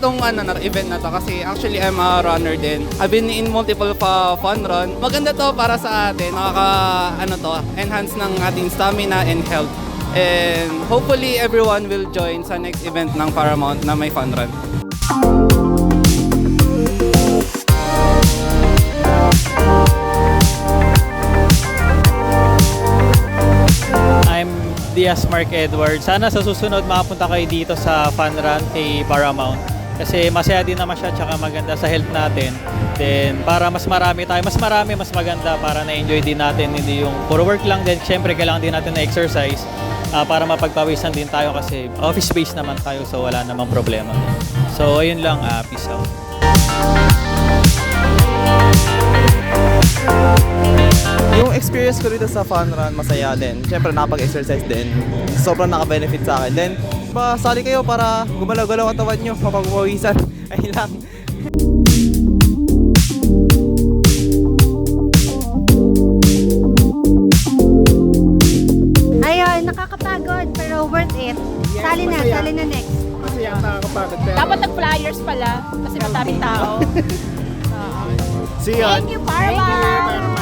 tong event na to kasi actually I'm a runner din. I've been in multiple fun run. Maganda to para sa atin. Enhance ng ating stamina and health. And hopefully everyone will join sa next event ng Paramount na may fun run. I'm Diaz Mark Edward. Sana sa susunod makapunta kayo dito sa Fun Run kay Paramount. Kasi masaya din naman siya tsaka maganda sa health natin. Then para mas marami tayo, mas maganda para na-enjoy din natin. Hindi yung puro work lang din. Siyempre kailangan din natin na exercise para mapagpawisan din tayo kasi office-based naman tayo so wala namang problema. So ayun lang, peace out. Yung experience ko dito sa Fun Run, masaya din. Siyempre nakapag-exercise din. Sobrang naka-benefit sa akin. Then, sali kayo para gumalaw-galaw ang katawan nyo, mapagpawisan. Ayun lang. Ayun, nakakapagod pero worth it. Sali na next. Masaya ang nakakapagod. Dapat nag-flyers pala kasi maraming tao. See you. Thank you, Paramount! Paramount.